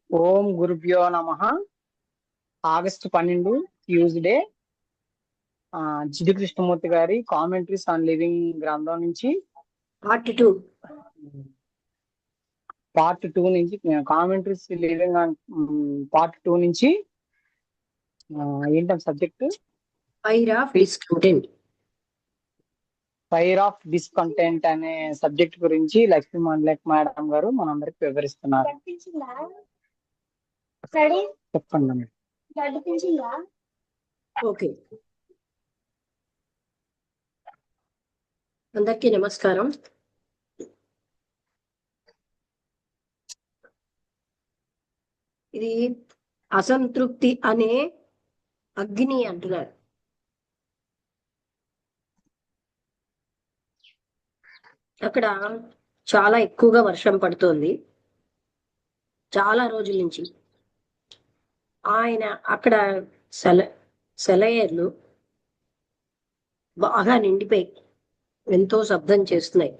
ఓం గురుభ్యో నమః. August 12 Tuesday Jiddu Krishnamurti గారి కామెంటరీస్ ఆన్ లివింగ్ గ్రంథం నుంచి పార్ట్ 2 నుంచి కామెంటరీస్ లివింగ్ పార్ట్ 2 నుంచి ఏంటంటే సబ్జెక్ట్ ఫైర్ ఆఫ్ డిస్కంటెంట్ అనే సబ్జెక్ట్ గురించి లక్ష్మీ మండలేక్ మేడం గారు మనందరికి వివరిస్తున్నారు. చెప్పండి. ఓకే, అందరికీ నమస్కారం. ఇది అసంతృప్తి అనే అగ్ని అంటున్నారు. అక్కడ చాలా ఎక్కువగా వర్షం పడుతోంది చాలా రోజుల నుంచి. ఆయన అక్కడ సెలయేర్లు బాగా నిండిపోయి ఎంతో శబ్దం చేస్తున్నాయి.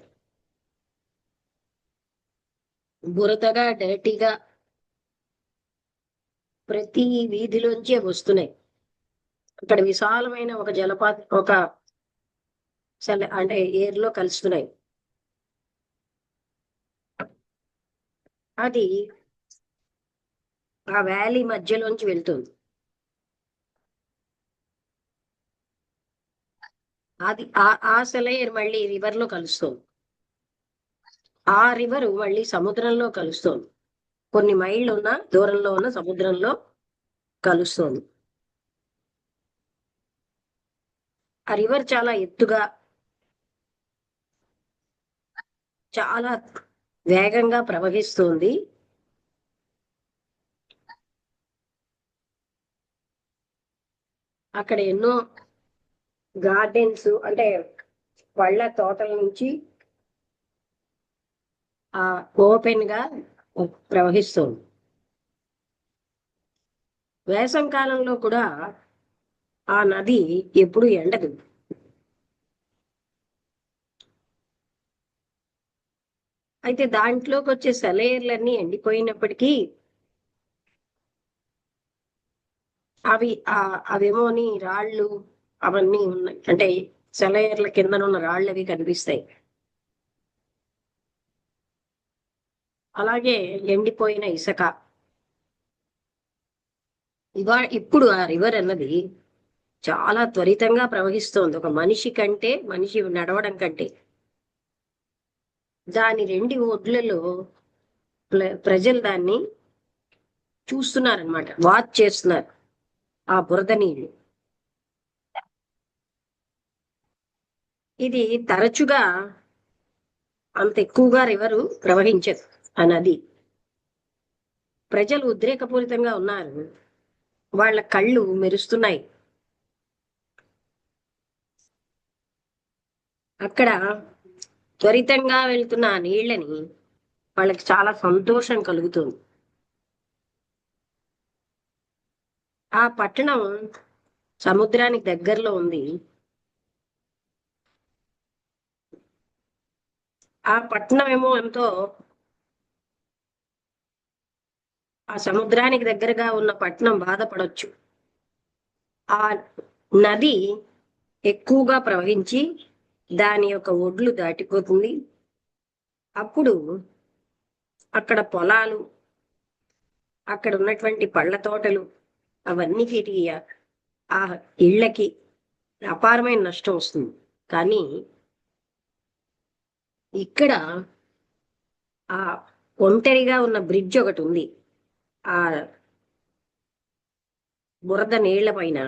బురదగా డర్టీగా ప్రతి వీధిలోంచే వస్తున్నాయి. అక్కడ విశాలమైన ఒక ఒక అంటే ఏర్లో కలుస్తున్నాయి. అది ఆ వ్యాలీ మధ్యలోంచి వెళ్తుంది. అది ఆ సెలయేర్ మళ్ళీ రివర్ లో కలుస్తుంది. ఆ రివర్ మళ్ళీ సముద్రంలో కలుస్తుంది. కొన్ని మైళ్ళు ఉన్న దూరంలో ఉన్న సముద్రంలో కలుస్తుంది. ఆ రివర్ చాలా ఎత్తుగా చాలా వేగంగా ప్రవహిస్తుంది. అక్కడ ఎన్నో గార్డెన్స్ అంటే పళ్ళ తోటల నుంచి ఓపెన్ గా ప్రవహిస్తుంది. వేసవి కాలంలో కూడా ఆ నది ఎప్పుడు ఎండదు. అయితే దాంట్లోకి వచ్చే సెలయేర్లన్నీ ఎండిపోయినప్పటికీ అవేమోని రాళ్ళు అవన్నీ ఉన్నాయి. అంటే సెలయేర్ల కిందనున్న రాళ్ళు అవి కనిపిస్తాయి. అలాగే ఎండిపోయిన ఇసుక. ఇప్పుడు ఆ రివర్ అన్నది చాలా త్వరితంగా ప్రవహిస్తోంది. ఒక మనిషి నడవడం కంటే. దాని 2 ఒడ్లలో ప్రజలు దాన్ని చూస్తున్నారనమాట, వాచ్ చేస్తున్నారు. ఆ బురద నీళ్లు ఇది తరచుగా అంత ఎక్కువగా రివరు ప్రవహించదు. ఆ నది ప్రజలు ఉద్రేకపూరితంగా ఉన్నారు. వాళ్ళ కళ్ళు మెరుస్తున్నాయి. అక్కడ త్వరితంగా వెళ్తున్న ఆ నీళ్ళని వాళ్ళకి చాలా సంతోషం కలుగుతుంది. ఆ పట్టణం సముద్రానికి దగ్గరలో ఉంది. ఆ పట్టణం ఏమో ఎంతో ఆ సముద్రానికి దగ్గరగా ఉన్న పట్టణం బాధపడవచ్చు. ఆ నది ఎక్కువగా ప్రవహించి దాని యొక్క ఒడ్లు దాటిపోతుంది. అప్పుడు అక్కడ పొలాలు, అక్కడ ఉన్నటువంటి పళ్ళ తోటలు అవన్నీకి ఆ ఇళ్ళకి అపారమైన నష్టం వస్తుంది. కానీ ఇక్కడ ఆ ఒంటరిగా ఉన్న బ్రిడ్జ్ ఒకటి ఉంది. ఆ బురద నీళ్ల పైన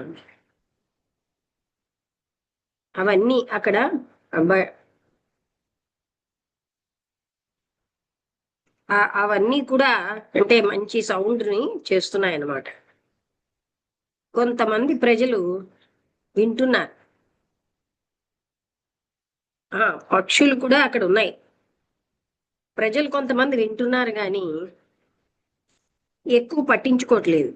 అవన్నీ అక్కడ అవన్నీ కూడా అంటే మంచి సౌండ్ ని చేస్తున్నాయి అన్నమాట. కొంతమంది ప్రజలు వింటున్నారు. పక్షులు కూడా అక్కడ ఉన్నాయి. ప్రజలు కొంతమంది వింటున్నారు కానీ ఎక్కువ పట్టించుకోవట్లేదు.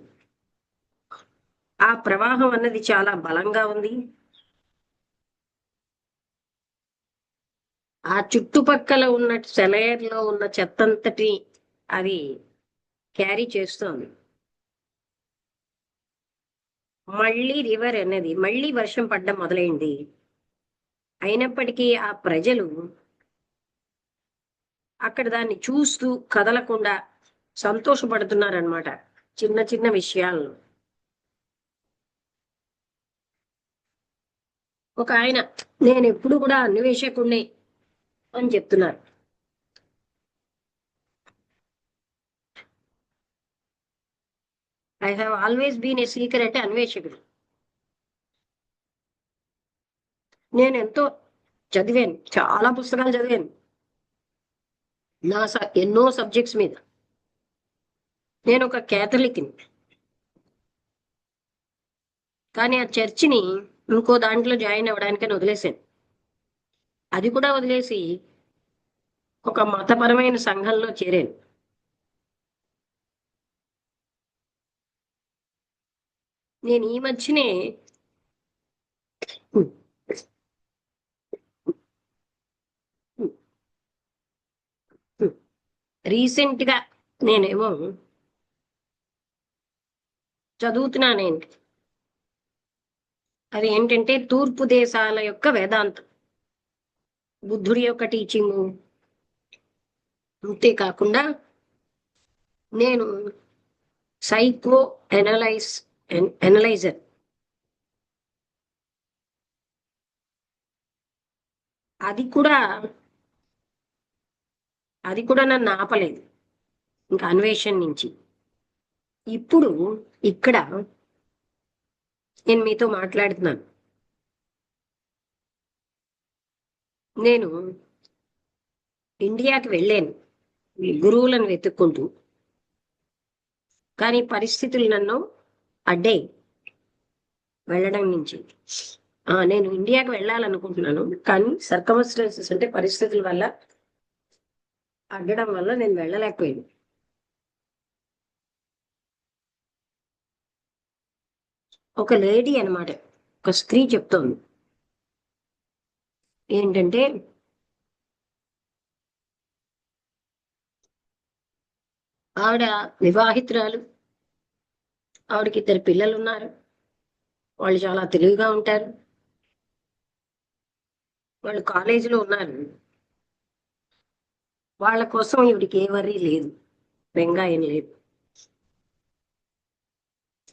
ఆ ప్రవాహం అన్నది చాలా బలంగా ఉంది. ఆ చుట్టుపక్కల ఉన్న సెలయర్లో ఉన్న చెత్తంతటి అది క్యారీ చేస్తోంది. మళ్ళీ రివర్ అనేది మళ్ళీ వర్షం పడ్డం మొదలైంది. అయినప్పటికీ ఆ ప్రజలు అక్కడ దాన్ని చూస్తూ కదలకుండా సంతోషపడుతున్నారనమాట చిన్న చిన్న విషయాలను. ఒక ఆయన, నేను ఎప్పుడు కూడా అన్వేషకుణ్ణి అని చెప్తున్నారు. I have always been a seeker అంటే అన్వేషకుడు. నేను ఎంతో చదివాను, చాలా పుస్తకాలు చదివాను ఎన్నో సబ్జెక్ట్స్ మీద. నేను ఒక క్యాథలిక్ని, కానీ ఆ చర్చిని ఇంకో దాంట్లో జాయిన్ అవ్వడానికని వదిలేశాను. అది కూడా వదిలేసి ఒక మతపరమైన సంఘంలో చేరాను. నేను ఈ మధ్యనే రీసెంట్ గా నేనేమో చదువుతున్నానేంటి, అది ఏంటంటే తూర్పు దేశాల యొక్క వేదాంతం, బుద్ధుడి యొక్క టీచింగ్. అంతేకాకుండా నేను సైకో ఎనలైజర్, అది కూడా నన్ను ఆపలేదు ఇంకా అన్వేషణ నుంచి. ఇప్పుడు ఇక్కడ నేను మీతో మాట్లాడుతున్నాను. నేను ఇండియాకి వెళ్ళాను ఈ గురువులను వెతుక్కుంటూ, కానీ పరిస్థితులు నన్ను అడ్డాయి వెళ్ళడం నుంచి. నేను ఇండియాకి వెళ్ళాలనుకుంటున్నాను, కానీ సర్కమ్స్టాన్సెస్ అంటే పరిస్థితుల వల్ల అడ్డడం వల్ల నేను వెళ్ళలేకపోయాను. ఒక లేడీ అన్నమాట, ఒక స్త్రీ చెప్తోంది ఏంటంటే, ఆవిడ వివాహితురాలు, ఆవిడకి 2 పిల్లలు ఉన్నారు, వాళ్ళు చాలా తెలివిగా ఉంటారు, వాళ్ళు కాలేజీలో ఉన్నారు. వాళ్ళ కోసం ఈవిడికి ఏ వర్రీ లేదు, బెంగా ఏం లేదు,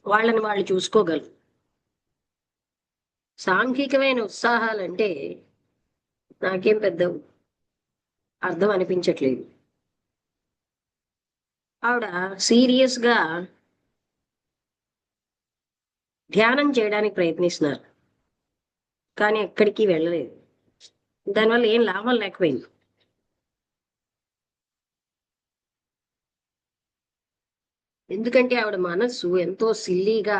వాళ్ళని వాళ్ళు చూసుకోగలరు. సాంఘికమైన ఉత్సాహాలంటే నాకేం పెద్ద అర్థం అనిపించట్లేదు. ఆవిడ సీరియస్ గా ధ్యానం చేయడానికి ప్రయత్నిస్తున్నారు, కానీ ఎక్కడికి వెళ్ళలేదు. దానివల్ల ఏం లాభం లేకపోయింది. ఎందుకంటే ఆవిడ మనస్సు ఎంతో సిల్లీగా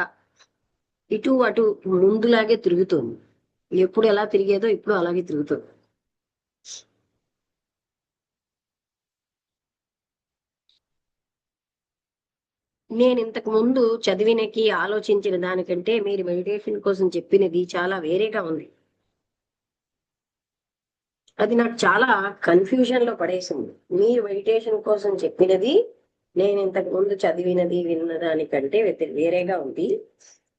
ఇటు అటు ముందులాగే తిరుగుతుంది. ఎప్పుడు ఎలా తిరిగేదో ఇప్పుడు అలాగే తిరుగుతుంది. నేను ఇంతకు ముందు చదివినకి ఆలోచించిన దానికంటే మీరు మెడిటేషన్ కోసం చెప్పినది చాలా వేరేగా ఉంది. అది నాకు చాలా కన్ఫ్యూజన్ లో పడేసింది. మీరు మెడిటేషన్ కోసం చెప్పినది నేను ఇంతకు ముందు చదివినది విన్న దానికంటే వేరేగా ఉంది.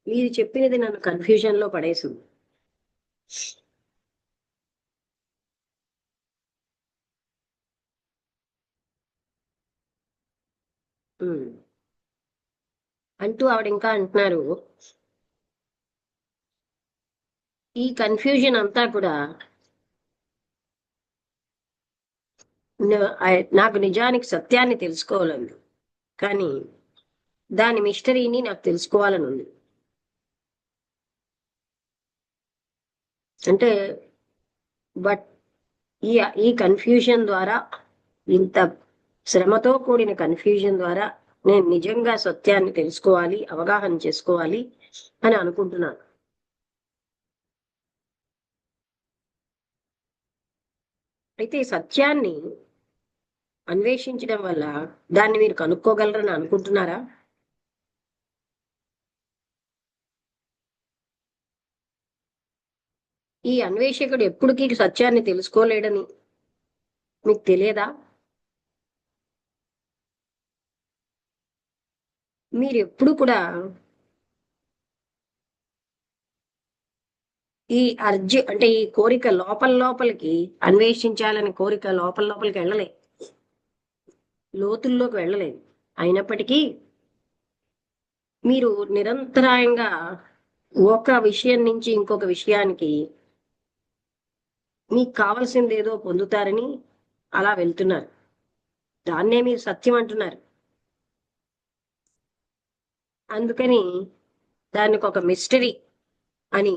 మీరు చెప్పినది నన్ను కన్ఫ్యూజన్ లో పడేసింది. అంటూ ఆవిడ ఇంకా అంటున్నారు, ఈ కన్ఫ్యూజన్ అంతా కూడా నాకు నిజానికి సత్యాన్ని తెలుసుకోవాలని, కానీ దాని మిస్టరీని నాకు తెలుసుకోవాలని ఉంది. అంటే బట్ ఈ కన్ఫ్యూజన్ ద్వారా, ఇంత శ్రమతో కూడిన కన్ఫ్యూజన్ ద్వారా నేను నిజంగా సత్యాన్ని తెలుసుకోవాలి, అవగాహన చేసుకోవాలి అని అనుకుంటున్నాను. అయితే సత్యాన్ని అన్వేషించడం వల్ల దాన్ని మీరు కనుక్కోగలరని అనుకుంటున్నారా? ఈ అన్వేషకుడు ఎప్పటికీ సత్యాన్ని తెలుసుకోలేడని మీకు తెలియదా? మీరు ఎప్పుడు కూడా ఈ అంటే ఈ కోరిక లోపలికి అన్వేషించాలని కోరిక లోపలికి వెళ్ళలేదు, లోతుల్లోకి వెళ్ళలేదు. అయినప్పటికీ మీరు నిరంతరాయంగా ఒక విషయం నుంచి ఇంకొక విషయానికి మీకు కావలసింది ఏదో పొందుతారని అలా వెళ్తున్నారు. దాన్నే మీరు సత్యం అంటున్నారు. అందుకని దానికి ఒక మిస్టరీ అని,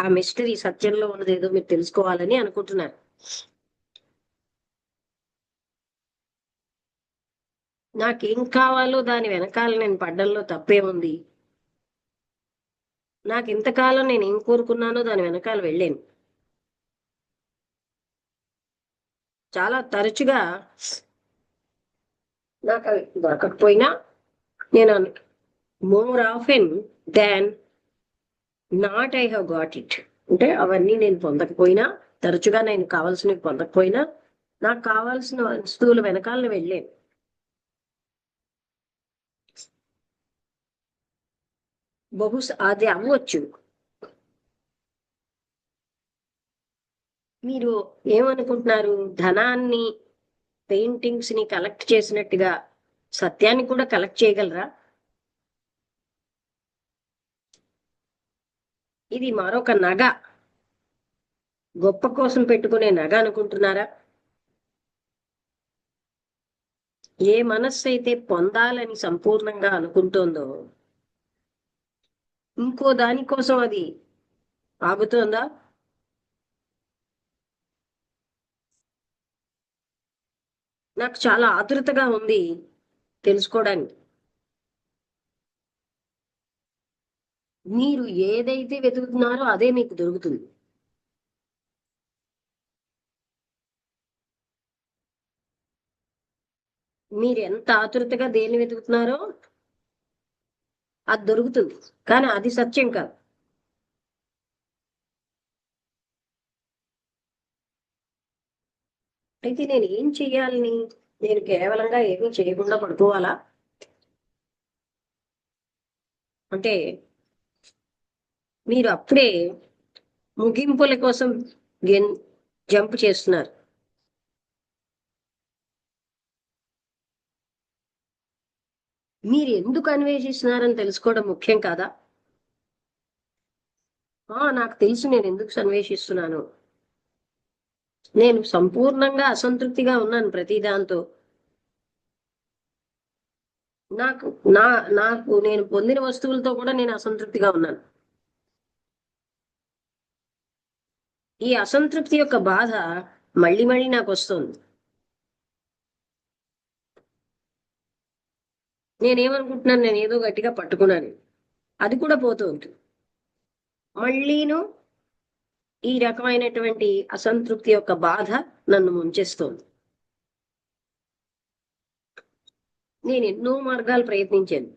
ఆ మిస్టరీ సత్యంలో ఉన్నది ఏదో మీరు తెలుసుకోవాలని అనుకుంటున్నారు. నాకేం కావాలో దాని వెనకాల నేను పడ్డంలో తప్పేముంది? నాకు ఇంతకాలం నేను ఏం కోరుకున్నానో దాని వెనకాల వెళ్ళాను. చాలా తరచుగా నాకు అవి దొరకకపోయినా నేను more often than not I have got it. అంటే అవన్నీ నేను పొందకపోయినా, తరచుగా నేను కావాల్సినవి పొందకపోయినా, నాకు కావాల్సిన వస్తువుల వెనకాల వెళ్ళాను. బహుశా అది అవ్వచ్చు. మీరు ఏమనుకుంటున్నారు? ధనాన్ని, పెయింటింగ్స్ ని కలెక్ట్ చేసినట్టుగా సత్యాన్ని కూడా కలెక్ట్ చేయగలరా? ఇది మరొక నగ, గొప్ప కోసం పెట్టుకునే నగ అనుకుంటున్నారా? ఏ మనస్సు అయితే పొందాలని సంపూర్ణంగా అనుకుంటోందో ఇంకో దానికోసం అది ఆగుతోందా? నాకు చాలా ఆతృతగా ఉంది తెలుసుకోవడానికి. మీరు ఏదైతే వెతుకుతున్నారో అదే మీకు దొరుకుతుంది. మీరు ఎంత ఆతృతగా దేన్ని వెతుకుతున్నారో అది దొరుకుతుంది, కానీ అది సత్యం కాదు. అయితే నేను ఏం చెయ్యాలని? నేను కేవలంగా ఏమీ చేయకుండా పడుకోవాలా? అంటే మీరు అప్పుడే ముగింపుల కోసం జంప్ చేస్తున్నారు. మీరు ఎందుకు అన్వేషిస్తున్నారని తెలుసుకోవడం ముఖ్యం కాదా? నాకు తెలుసు నేను ఎందుకు అన్వేషిస్తున్నాను. నేను సంపూర్ణంగా అసంతృప్తిగా ఉన్నాను ప్రతి దాంతో. నాకు నాకు నేను పొందిన వస్తువులతో కూడా నేను అసంతృప్తిగా ఉన్నాను. ఈ అసంతృప్తి యొక్క బాధ మళ్ళీ మళ్ళీ నాకు వస్తుంది. నేనేమనుకుంటున్నాను, నేను ఏదో గట్టిగా పట్టుకున్నాను, అది కూడా పోతూ ఉంటుంది. మళ్ళీను ఈ రకమైనటువంటి అసంతృప్తి యొక్క బాధ నన్ను ముంచేస్తోంది. నేను ఎన్నో మార్గాలు ప్రయత్నించాను,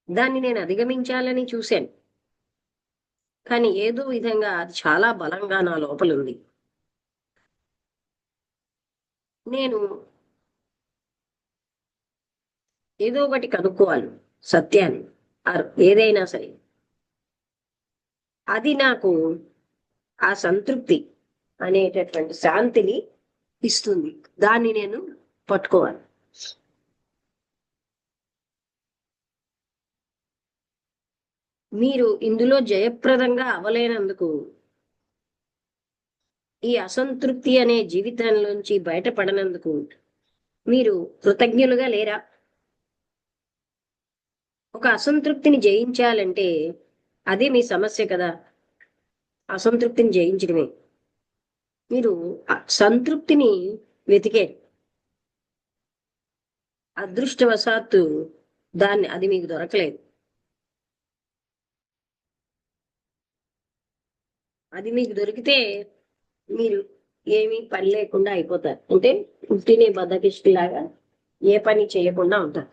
దాన్ని నేను అధిగమించాలని చూశాను, కానీ ఏదో విధంగా అది చాలా బలంగా నా లోపల ఉంది. నేను ఏదో ఒకటి కనుక్కోవాలి, సత్యాన్ని, ఏదైనా సరే. అది నాకు ఆ సంతృప్తి అనేటటువంటి శాంతిని ఇస్తుంది. దాన్ని నేను పట్టుకోవాలి. మీరు ఇందులో జయప్రదంగా అవలేనందుకు, ఈ అసంతృప్తి అనే జీవితంలోంచి బయటపడనందుకు మీరు కృతజ్ఞులుగా లేరా? ఒక అసంతృప్తిని జయించాలంటే అదే మీ సమస్య కదా, అసంతృప్తిని జయించడమే. మీరు సంతృప్తిని వెతికే అదృష్టవశాత్తు అది మీకు దొరకలేదు. అది మీకు దొరికితే మీరు ఏమీ పని లేకుండా అయిపోతారు. అంటే పుట్టినే బద్దకిష్టిలాగా ఏ పని చేయకుండా ఉంటారు.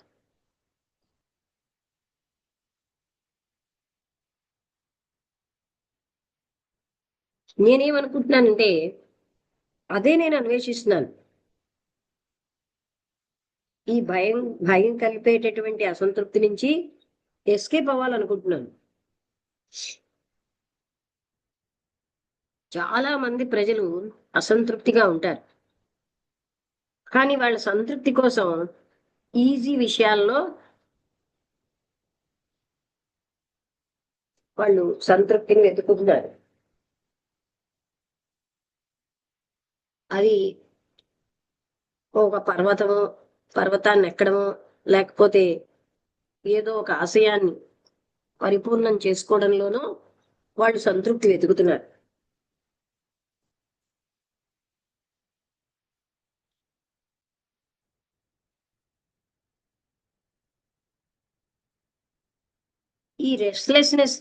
నేనేమనుకుంటున్నానంటే అదే నేను అన్వేషిస్తున్నాను. ఈ భయం భయం కలిపేటటువంటి అసంతృప్తి నుంచి ఎస్కేప్ అవ్వాలనుకుంటున్నాను. చాలా మంది ప్రజలు అసంతృప్తిగా ఉంటారు, కానీ వాళ్ళ సంతృప్తి కోసం ఈజీ విషయాల్లో వాళ్ళు సంతృప్తిని వెతుకుతున్నారు. అది ఒక పర్వతాన్ని ఎక్కడమో, లేకపోతే ఏదో ఒక ఆశయాన్ని పరిపూర్ణం చేసుకోవడంలోనూ వాళ్ళు సంతృప్తి వెతుకుతున్నారు. ఈ రెస్ట్లెస్నెస్,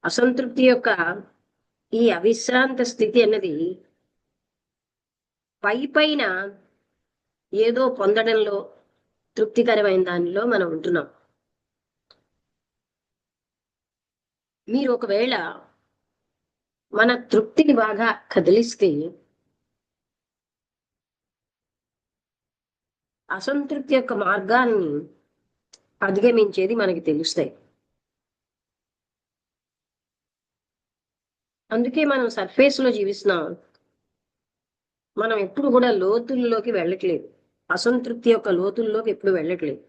అసంతృప్తి యొక్క ఈ అవిశ్రాంత స్థితి అన్నది పైన ఏదో పొందడంలో, తృప్తికరమైన దానిలో మనం ఉంటున్నాం. మీరు ఒకవేళ మన తృప్తిని బాగా కదిలిస్తే అసంతృప్తి యొక్క మార్గాన్ని అధిగమించేది మనకి తెలుస్తాయి. అందుకే మనం సర్ఫేస్ లో జీవిస్తున్నాం. మనం ఎప్పుడు కూడా లోతుల్లోకి వెళ్ళట్లేదు. అసంతృప్తి యొక్క లోతుల్లోకి ఎప్పుడు వెళ్ళట్లేదు.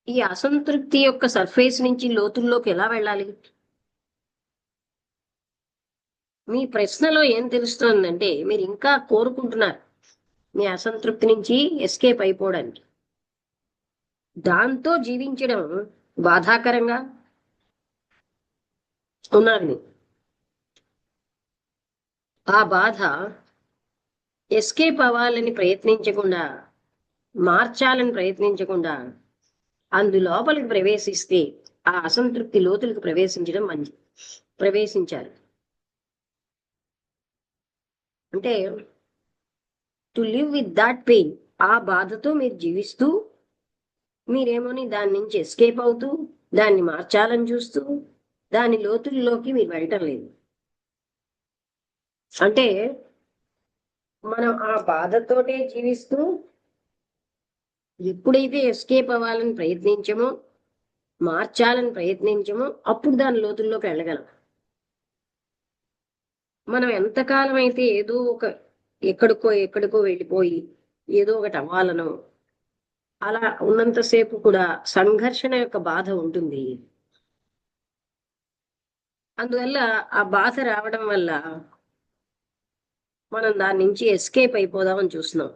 ఈ అసంతృప్తి యొక్క సర్ఫేస్ నుంచి లోతుల్లోకి ఎలా వెళ్ళాలి? మీ ప్రశ్నలో ఏం తెలుస్తోందంటే మీరు ఇంకా కోరుకుంటున్నారు మీ అసంతృప్తి నుంచి ఎస్కేప్ అయిపోవడానికి. దాంతో జీవించడం బాధాకరంగా ఉన్నది. ఆ బాధ ఎస్కేప్ అవ్వాలని ప్రయత్నించకుండా, మార్చాలని ప్రయత్నించకుండా అందులోపలికి ప్రవేశిస్తే ఆ అసంతృప్తి లోతులకు ప్రవేశించడం ప్రవేశించాలి. అంటే to live with that pain, ఆ బాధతో మీరు జీవిస్తూ మీరేమోని దాని నుంచి ఎస్కేప్ అవుతూ దాన్ని మార్చాలని చూస్తూ దాని లోతుల్లోకి మీరు వెళ్ళటం లేదు. అంటే మనం ఆ బాధతోటే జీవిస్తూ ఎప్పుడైతే ఎస్కేప్ అవ్వాలని ప్రయత్నించమో, మార్చాలని ప్రయత్నించమో అప్పుడు దాని లోతుల్లోకి వెళ్ళగలం. మనం ఎంతకాలం అయితే ఏదో ఒక ఎక్కడికో వెళ్ళిపోయి ఏదో ఒకటి అవ్వాలనో అలా ఉన్నంతసేపు కూడా సంఘర్షణ యొక్క బాధ ఉంటుంది. అందువల్ల ఆ బాధ రావడం వల్ల మనం దాని నుంచి ఎస్కేప్ అయిపోదామని చూస్తున్నాం.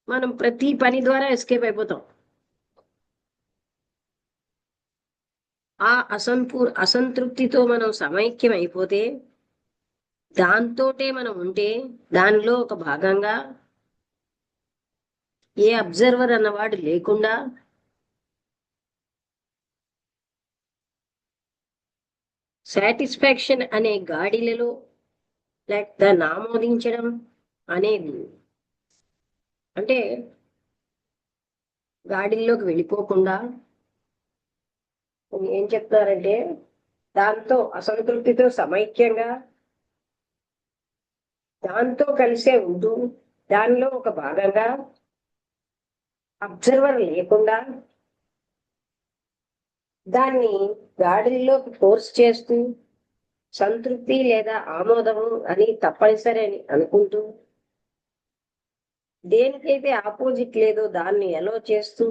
మనం ప్రతి పని ద్వారా ఎస్కేప్ అయిపోతాం. ఆ అసంతృప్తితో మనం సమైక్యం అయిపోతే, దాంతోటే మనం ఉంటే, దానిలో ఒక భాగంగా ఏ అబ్జర్వర్ అన్నవాడు లేకుండా సాటిస్ఫాక్షన్ అనే గాడిలలో లేక దాన్ని ఆమోదించడం అనేది, అంటే గాడిల్లోకి వెళ్ళిపోకుండా ఏం చెప్తారంటే దాంతో అసంతృప్తితో సమైక్యంగా దాంతో కలిసే ఉంటూ దానిలో ఒక భాగంగా అబ్జర్వర్ లేకుండా దాన్ని గాడిల్లోకి ఫోర్స్ చేస్తూ సంతృప్తి లేదా ఆమోదము అని తప్పనిసరి అని అనుకుంటూ దేనికైతే ఆపోజిట్ లేదో దాన్ని ఎలో చేస్తూ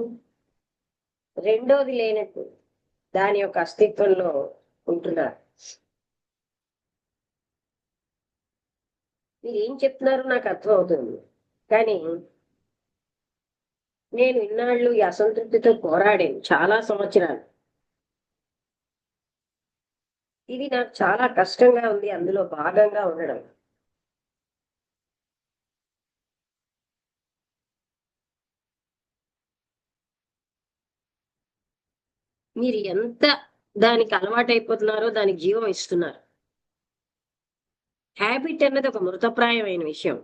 రెండోది లేనట్టు దాని యొక్క అస్తిత్వంలో ఉంటున్నారు. మీరు ఏం చెప్తున్నారో నాకు అర్థం అవుతుంది, కానీ నేను ఇన్నాళ్ళు ఈ అసంతృప్తితో పోరాడాను చాలా సంవత్సరాలు. ఇది నాకు చాలా కష్టంగా ఉంది అందులో భాగంగా ఉండడం. మీరు ఎంత దానికి అలవాటైపోతున్నారో దానికి జీవం ఇస్తున్నారు. హ్యాబిట్ అన్నది ఒక మృతప్రాయమైన విషయం.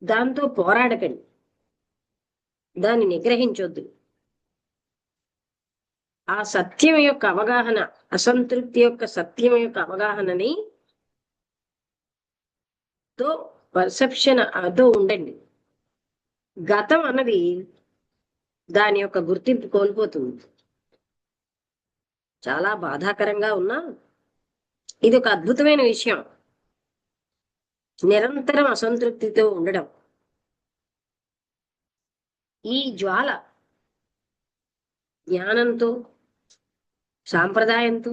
దాంతో పోరాడకండి, దాన్ని నిగ్రహించొద్దు. ఆ సత్యం యొక్క అవగాహన, అసంతృప్తి యొక్క సత్యం యొక్క అవగాహనని తో పర్సెప్షన్ అదో ఉండండి. గతం అన్నది దాని యొక్క గుర్తింపు కోల్పోతుంది. చాలా బాధాకరంగా ఉన్నా ఇది ఒక అద్భుతమైన విషయం. నిరంతరం అసంతృప్తితో ఉండడం, ఈ జ్వాల జ్ఞానంతో, సాంప్రదాయంతో,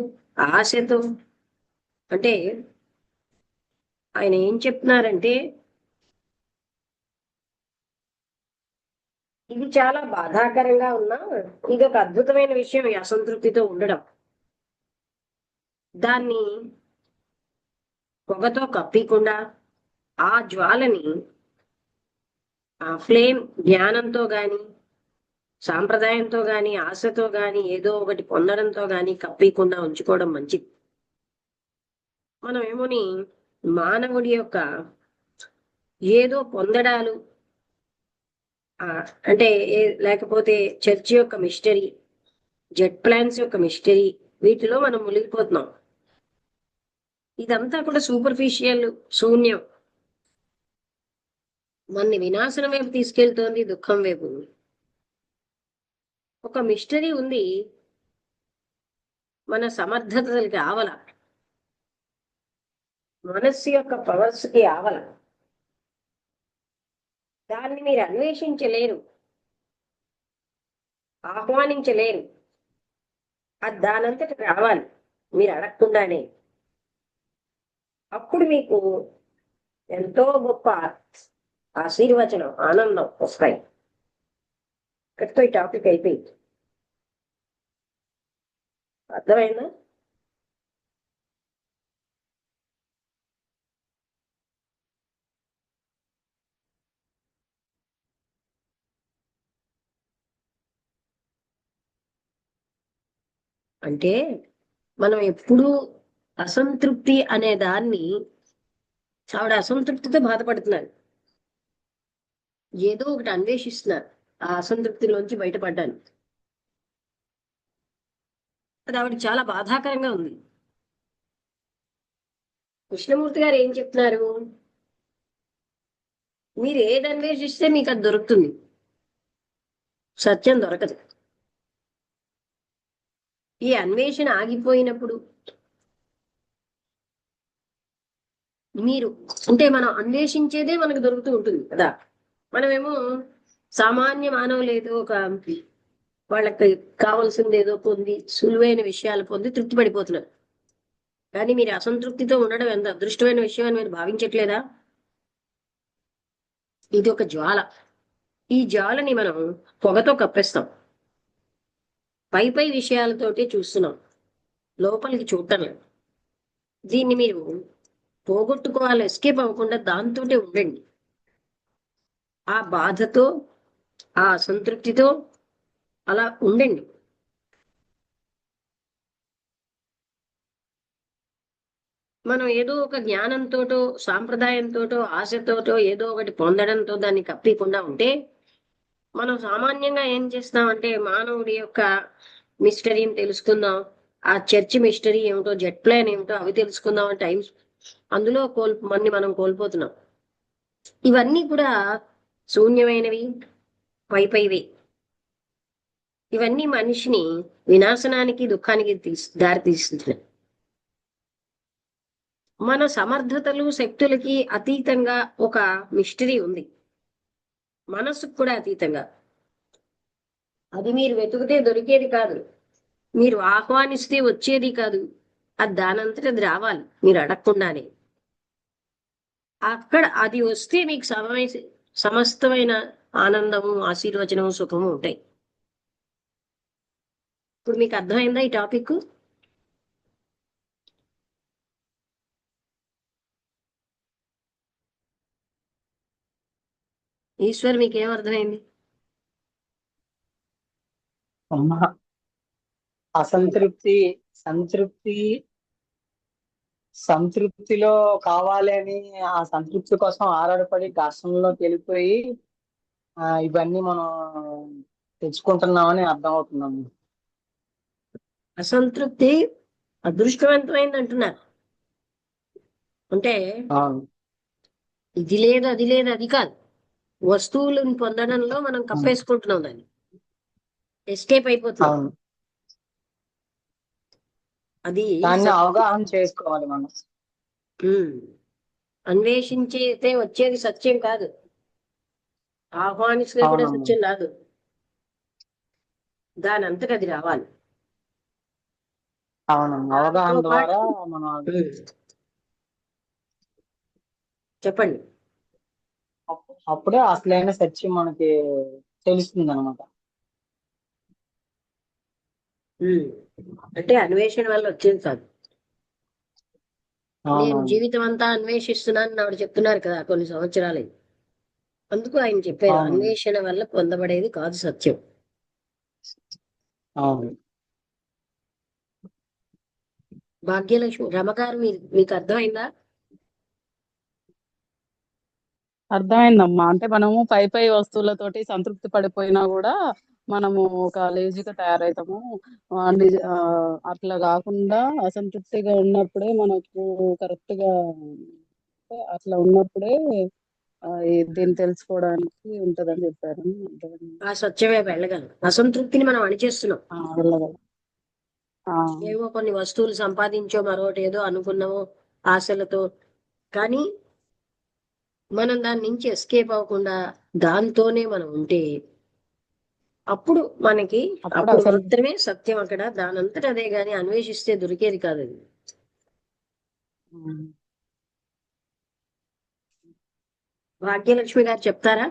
ఆశతో, అంటే ఆయన ఏం చెప్తున్నారంటే ఇది చాలా బాధాకరంగా ఉన్నా ఇది ఒక అద్భుతమైన విషయం, ఈ అసంతృప్తితో ఉండడం. దాన్ని పొగతో కప్పకుండా ఆ జ్వాలని, ఆ ఫ్లేమ్ జ్ఞానంతో గాని, సాంప్రదాయంతో గాని, ఆశతో గాని, ఏదో ఒకటి పొందడంతో గాని కప్పకుండా ఉంచుకోవడం మంచిది. మనం ఏమోని మానవుడి యొక్క ఏదో పొందడాలు, అంటే లేకపోతే చర్చ్ యొక్క మిస్టరీ, జెట్ ప్లాన్స్ యొక్క మిస్టరీ, వీటిలో మనం మునిగిపోతున్నాం. ఇదంతా కూడా సూపర్ఫిషియల్, శూన్యం. మనని వినాశనం వైపు తీసుకెళ్తోంది, దుఃఖం వైపు. ఒక మిస్టరీ ఉంది మన సమర్థతలకి ఆవల, మనస్సు యొక్క పవర్స్ కి ఆవల. దాన్ని మీరు అన్వేషించలేరు, ఆహ్వానించలేరు. అది దానంతట రావాలి మీరు అడగకుండానే. అప్పుడు మీకు ఎంతో గొప్ప ఆశీర్వచనం, ఆనందం వస్తాయి. ఇక్కడితో ఈ టాపిక్ అయిపోయింది. అర్థమైందా? అంటే మనం ఎప్పుడూ అసంతృప్తి అనే దాన్ని, ఆవిడ అసంతృప్తితో బాధపడుతున్నారు, ఏదో ఒకటి అన్వేషిస్తున్నారు ఆ అసంతృప్తిలోంచి బయటపడ్డాను. అది ఆవిడ చాలా బాధాకరంగా ఉంది. కృష్ణమూర్తి గారు ఏం చెప్తున్నారు, మీరు ఏది అన్వేషిస్తే మీకు అది దొరుకుతుంది, సత్యం దొరకదు. ఈ అన్వేషణ ఆగిపోయినప్పుడు మీరు, అంటే మనం అన్వేషించేదే మనకు దొరుకుతూ ఉంటుంది కదా. మనమేమో సామాన్య మానవులు ఏదో ఒక వాళ్ళకి కావాల్సింది ఏదో పొంది, సులువైన విషయాలు పొంది తృప్తి పడిపోతున్నారు. కానీ మీరు అసంతృప్తితో ఉండడం ఎంత అదృష్టమైన విషయం అని మీరు భావించట్లేదా? ఇది ఒక జ్వాల. ఈ జ్వాలని మనం పొగతో కప్పేస్తాం. పై పై విషయాలతోటి చూస్తున్నాం, లోపలికి చూడటం లేదు. దీన్ని మీరు పోగొట్టుకోవాలి, ఎస్కేప్ అవ్వకుండా దాంతోటే ఉండండి. ఆ బాధతో, ఆ అసంతృప్తితో అలా ఉండండి. మనం ఏదో ఒక జ్ఞానంతోటో, సాంప్రదాయంతోటో, ఆశతోటో ఏదో ఒకటి పొందడంతో దాన్ని కప్పకుండా ఉంటే, మనం సామాన్యంగా ఏం చేస్తామంటే మానవుడి యొక్క మిస్టరీని తెలుసుకుందాం, ఆ చర్చ్ మిస్టరీ ఏమిటో, జెట్ ప్లాన్ ఏమిటో అవి తెలుసుకుందాం అని టైం, అందులో మనం కోల్పోతున్నాం. ఇవన్నీ కూడా శూన్యమైనవి, పైవి. ఇవన్నీ మనిషిని వినాశనానికి, దుఃఖానికి దారి తీస్తున్నాయి. మన సమర్థతలు, శక్తులకి అతీతంగా ఒక మిస్టరీ ఉంది, మనస్సుకు కూడా అతీతంగా. అది మీరు వెతుకుతే దొరికేది కాదు, మీరు ఆహ్వానిస్తే వచ్చేది కాదు. అది దానంతట అది రావాలి మీరు అడగకుండానే. అక్కడ అది వస్తే మీకు సమస్తమైన ఆనందము, ఆశీర్వచనము, సుఖము ఉంటాయి. ఇప్పుడు మీకు అర్థమైందా ఈ టాపిక్? ఈశ్వర్ మీకేం అర్థమైంది? అమ్మ, అసంతృప్తి, సంతృప్తి, సంతృప్తిలో కావాలి అని ఆ సంతృప్తి కోసం ఆరాటపడి కష్టంలోకి వెళ్ళిపోయి ఇవన్నీ మనం తెచ్చుకుంటున్నామని అర్థం అవుతున్నాము. అసంతృప్తి అదృష్టవంతమైంది అంటున్నారు. అంటే అవును. ఇది లేదు అది లేదు అది కాదు, వస్తువులను పొందడంలో మనం ఉమ్, కప్పేసుకుంటున్నాం, దాన్ని ఎస్కేప్ అయిపోతున్నాం. అవును. అది దాన్ని సత్యం. అవగాహన చేసుకోవాలి మనం. ఉమ్. అన్వేషించితే వచ్చేది సత్యం కాదు, ఆహ్వానిస్తే కూడా అవునమ్మా. సత్యం రాదు, దాని అంతట అది రావాలి. అవునమ్మా, దాంతో అవగాహన పాటు ద్వారా మనం చెప్పండి. అప్పుడే అసలైన సత్యం మనకి తెలుస్తుంది అనమాట. ఉమ్. అంటే అన్వేషణ వల్ల వచ్చేది కాదు. నేను అవునవును. జీవితం అంతా అన్వేషిస్తున్నాను ఆవిడ చెప్తున్నారు కదా కొన్ని సంవత్సరాలు. అందుకు ఆయన చెప్పారు, అవునవును. అన్వేషణ వల్ల పొందబడేది కాదు సత్యం. అవును. భాగ్యలక్ష్మి రమగారు, మీకు అర్థమైందా? అర్థమైందమ్మా. అంటే మనము పై పై వస్తువులతోటి సంతృప్తి పడిపోయినా కూడా మనము ఒక లేజీగా తయారవుతాము. అట్లా కాకుండా అసంతృప్తిగా ఉన్నప్పుడే మనకు కరెక్ట్ గా అట్లా ఉన్నప్పుడే దీన్ని తెలుసుకోవడానికి ఉంటదని చెప్పారు. అర్థమైంది. ఆ సత్యమే వెళ్ళగలం. అసంతృప్తిని మనం అణిచేస్తున్నాం. వెళ్ళగలం. ఆ, ఏవో కొన్ని వస్తువులు సంపాదించో మరొకటి ఏదో అనుకున్నామో ఆశలతో, కానీ మనం దాని నుంచి ఎస్కేప్ అవ్వకుండా దాంతోనే మనం ఉంటే అప్పుడు మనకి, అప్పుడు అప్పుడు అసలు మాత్రమే సత్యం అక్కడ. దానంతట అదే గాని అన్వేషిస్తే దొరికేది కాదు అది. ఉమ్, భాగ్యలక్ష్మి గారు చెప్తారా?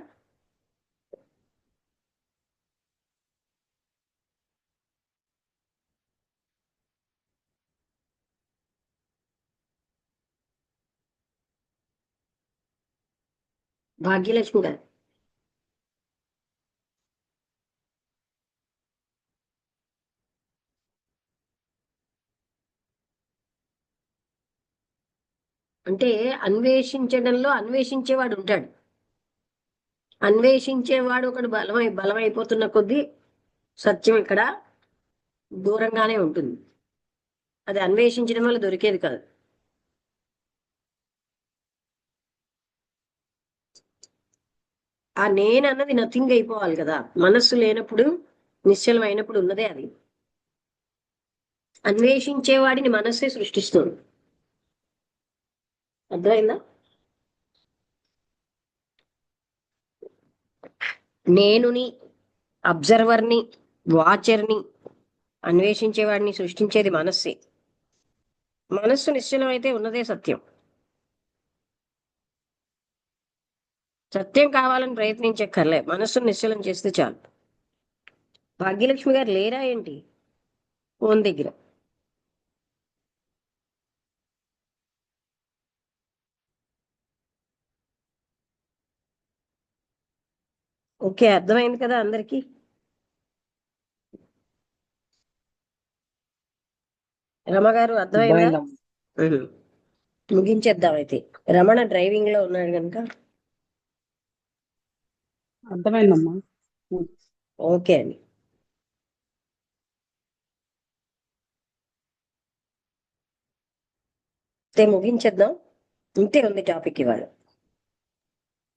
భాగ్యలక్ష్మి గారు. అంటే అన్వేషించడంలో అన్వేషించేవాడు ఉంటాడు. అన్వేషించేవాడు ఒకడు బలమైపోతున్న కొద్దీ సత్యం ఇక్కడ దూరంగానే ఉంటుంది. అది అన్వేషించడం వల్ల దొరికేది కాదు. ఆ నేను అన్నది నథింగ్ అయిపోవాలి కదా. మనస్సు లేనప్పుడు, నిశ్చలం అయినప్పుడు ఉన్నదే అది. అన్వేషించేవాడిని మనస్సే సృష్టిస్తుంది. అర్థమైందా? నేనుని, అబ్జర్వర్ని, వాచర్ని, అన్వేషించేవాడిని సృష్టించేది మనస్సే. మనస్సు నిశ్చలం అయితే ఉన్నదే సత్యం. సత్యం కావాలని ప్రయత్నించక్కర్లే, మనస్సును నిశ్చలం చేస్తే చాలు. భాగ్యలక్ష్మి గారు లేరా ఏంటి ఫోన్ దగ్గర? ఓకే, అర్థమైంది కదా అందరికి? రమగారు అర్థమైందా? అర్థమైందమ్మా. ఉహు. ముగించేద్దాం అయితే. రమణ డ్రైవింగ్ లో ఉన్నాడు కనుక అర్థమైందమ్మా. ఓకే అండి. అయితే ముగించేద్దాం. ఇంతే ఉంది టాపిక్ ఇవాళ.